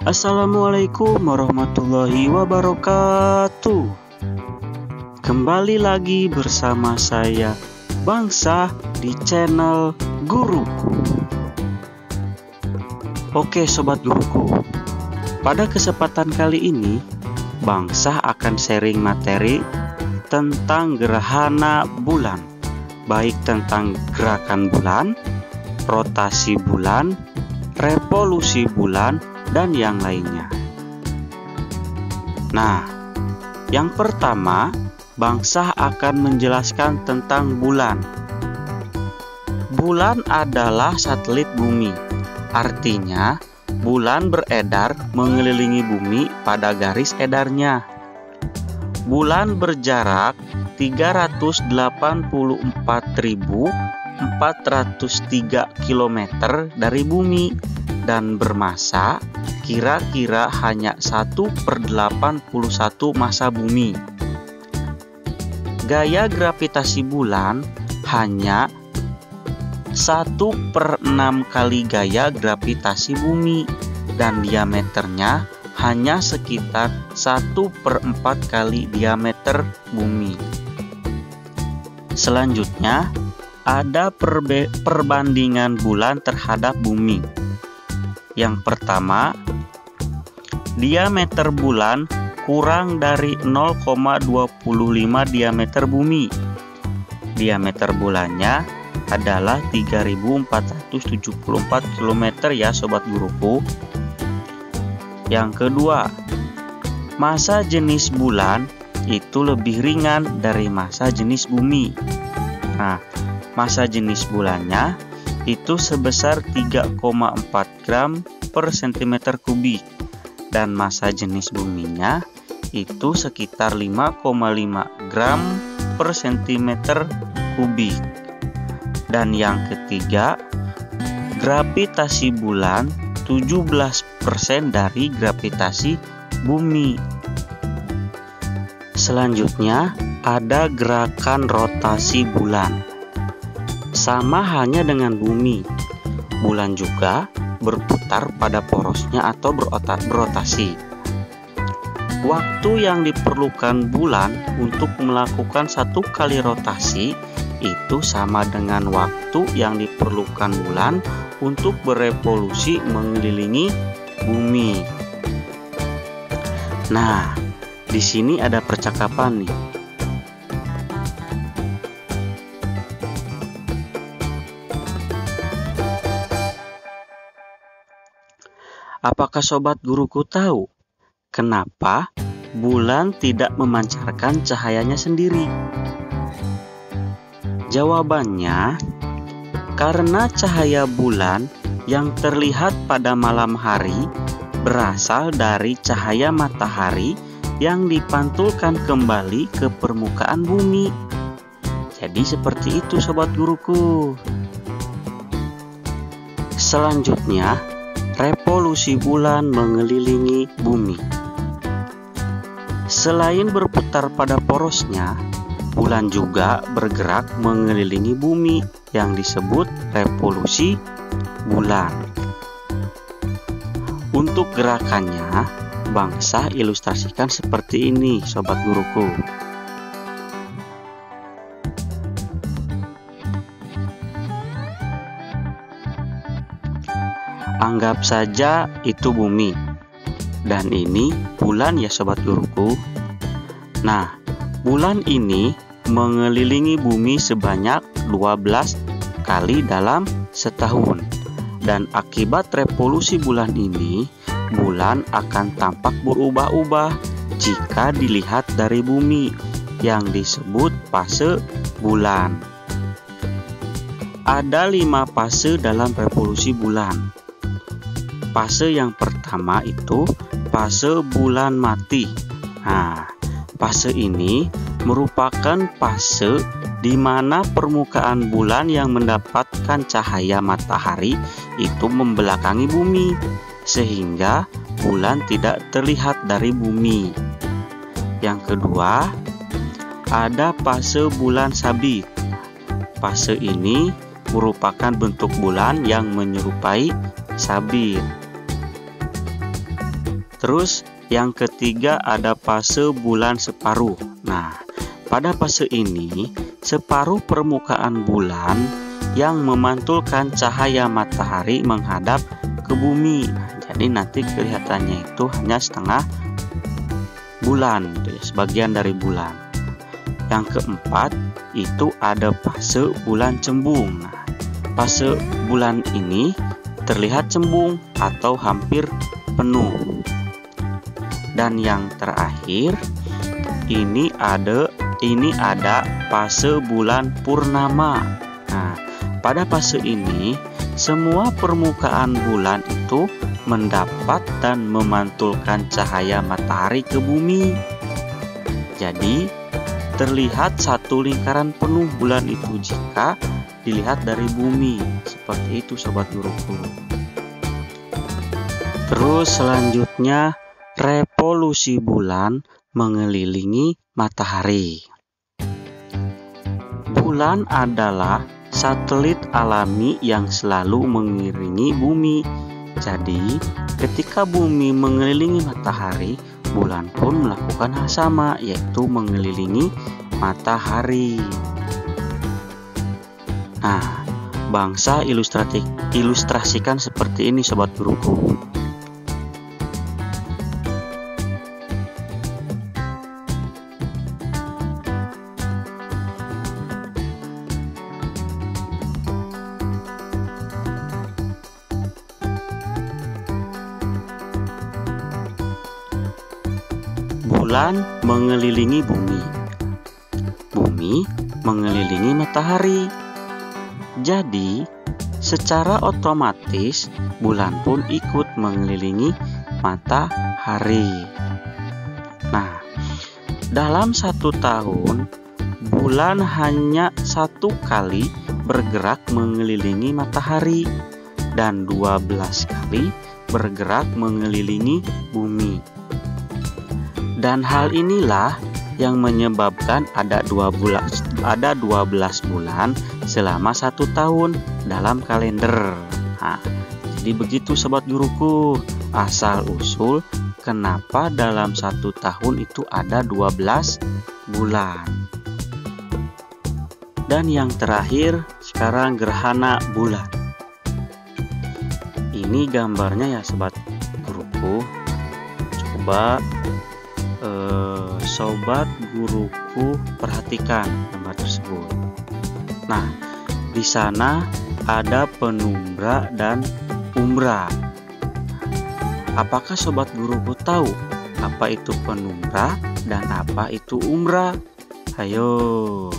Assalamualaikum warahmatullahi wabarakatuh. Kembali lagi bersama saya Bangsa di channel Guruku. Oke sobat guruku, pada kesempatan kali ini Bangsa akan sharing materi tentang gerhana bulan, baik tentang gerakan bulan, rotasi bulan, revolusi bulan, dan yang lainnya. Nah, yang pertama, Bangsa akan menjelaskan tentang bulan. Bulan adalah satelit bumi. Artinya, bulan beredar mengelilingi bumi pada garis edarnya. Bulan berjarak 384.403 km dari bumi dan bermassa kira-kira hanya 1/81 massa bumi. Gaya gravitasi bulan hanya 1/6 kali gaya gravitasi bumi dan diameternya hanya sekitar 1/4 kali diameter bumi. Selanjutnya, ada perbandingan bulan terhadap bumi. Yang pertama, diameter bulan kurang dari 0,25 diameter bumi. Diameter bulannya adalah 3.474 km ya sobat guruku. Yang kedua, massa jenis bulan itu lebih ringan dari massa jenis bumi. Nah, massa jenis bulannya itu sebesar 3,4 gram per cm kubik dan massa jenis buminya itu sekitar 5,5 gram per cm kubik. Dan yang ketiga, gravitasi bulan 17% dari gravitasi bumi. Selanjutnya ada gerakan rotasi bulan. Sama halnya dengan bumi, bulan juga berputar pada porosnya atau berotasi. Waktu yang diperlukan bulan untuk melakukan satu kali rotasi itu sama dengan waktu yang diperlukan bulan untuk berevolusi mengelilingi bumi. Nah, di sini ada percakapan nih. Apakah sobat guruku tahu kenapa bulan tidak memancarkan cahayanya sendiri? Jawabannya, karena cahaya bulan yang terlihat pada malam hari berasal dari cahaya matahari yang dipantulkan kembali ke permukaan bumi. Jadi seperti itu sobat guruku. Selanjutnya, revolusi bulan mengelilingi bumi. Selain berputar pada porosnya, bulan juga bergerak mengelilingi bumi yang disebut revolusi bulan. Untuk gerakannya, Bangsa ilustrasikan seperti ini sobat guruku. Anggap saja itu bumi dan ini bulan ya sobat guruku. Nah, bulan ini mengelilingi bumi sebanyak 12 kali dalam setahun. Dan akibat revolusi bulan ini, bulan akan tampak berubah-ubah jika dilihat dari bumi yang disebut fase bulan. Ada 5 fase dalam revolusi bulan. Fase yang pertama itu fase bulan mati. Nah, fase ini merupakan fase di mana permukaan bulan yang mendapatkan cahaya matahari itu membelakangi bumi, sehingga bulan tidak terlihat dari bumi. Yang kedua, ada fase bulan sabit. Fase ini merupakan bentuk bulan yang menyerupai sabit. Terus yang ketiga ada fase bulan separuh. Nah, pada fase ini separuh permukaan bulan yang memantulkan cahaya matahari menghadap ke bumi. Nah, jadi nanti kelihatannya itu hanya setengah bulan, gitu ya, sebagian dari bulan. Yang keempat itu ada fase bulan cembung. Nah, fase bulan ini terlihat cembung atau hampir penuh. Dan yang terakhir ini ada fase bulan purnama. Nah, pada fase ini semua permukaan bulan itu mendapat dan memantulkan cahaya matahari ke bumi. Jadi terlihat satu lingkaran penuh bulan itu jika dilihat dari bumi. Seperti itu sobat guruku. Terus selanjutnya revolusi bulan mengelilingi matahari. Bulan adalah satelit alami yang selalu mengiringi bumi. Jadi, ketika bumi mengelilingi matahari, bulan pun melakukan hal sama, yaitu mengelilingi matahari. Nah, bangsa ilustrasikan seperti ini sobat guruku. Bulan mengelilingi bumi, bumi mengelilingi matahari. Jadi, secara otomatis bulan pun ikut mengelilingi matahari. Nah, dalam 1 tahun, bulan hanya 1 kali bergerak mengelilingi matahari dan 12 kali bergerak mengelilingi bumi. Dan hal inilah yang menyebabkan ada 12 bulan selama 1 tahun dalam kalender. Nah, jadi begitu sobat guruku, asal usul kenapa dalam 1 tahun itu ada 12 bulan. Dan yang terakhir sekarang gerhana bulan. Ini gambarnya ya sobat guruku. Coba sobat guruku perhatikan gambar tersebut. Nah, di sana ada penumbra dan umbra. Apakah sobat guruku tahu apa itu penumbra dan apa itu umbra? Ayo.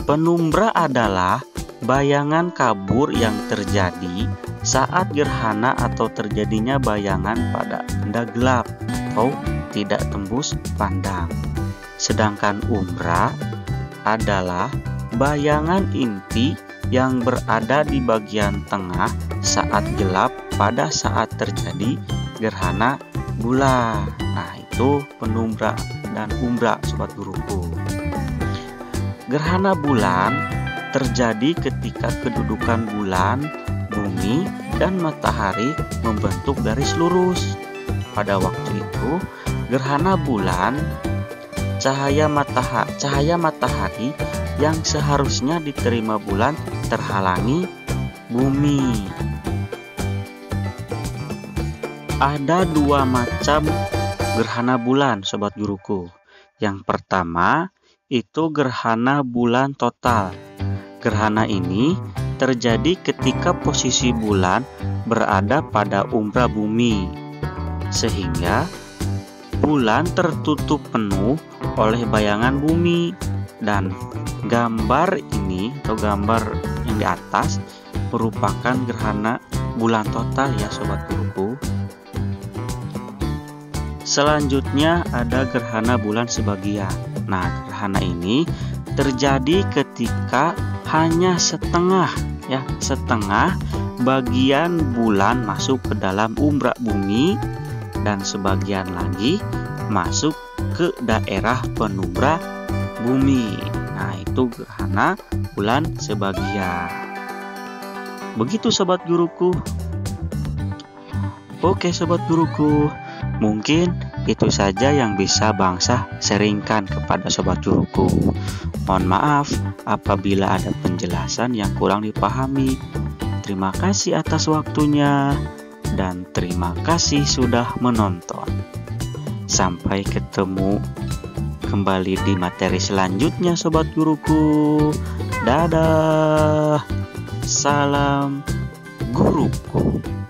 Penumbra adalah bayangan kabur yang terjadi saat gerhana atau terjadinya bayangan pada benda gelap atau tidak tembus pandang. Sedangkan umbra adalah bayangan inti yang berada di bagian tengah saat gelap pada saat terjadi gerhana bulan. Nah, itu penumbra dan umbra sobat guruku. Gerhana bulan terjadi ketika kedudukan bulan, bumi, dan matahari membentuk garis lurus. Pada waktu itu, gerhana bulan, cahaya matahari yang seharusnya diterima bulan terhalangi bumi. Ada 2 macam gerhana bulan sobat guruku. Yang pertama itu gerhana bulan total. Gerhana ini terjadi ketika posisi bulan berada pada umbra bumi, sehingga bulan tertutup penuh oleh bayangan bumi. Dan gambar ini atau gambar yang di atas merupakan gerhana bulan total ya sobat guruku. Selanjutnya ada gerhana bulan sebagian. Nah, gerhana ini terjadi ketika hanya setengah bagian bulan masuk ke dalam umbra bumi dan sebagian lagi masuk ke daerah penumbra bumi. Nah, itu gerhana bulan sebagian. Begitu sobat guruku. Oke sobat guruku, mungkin itu saja yang bisa Bangsa sharingkan kepada sobat guruku. Mohon maaf apabila ada penjelasan yang kurang dipahami. Terima kasih atas waktunya dan terima kasih sudah menonton. Sampai ketemu kembali di materi selanjutnya sobat guruku. Dadah. Salam guruku.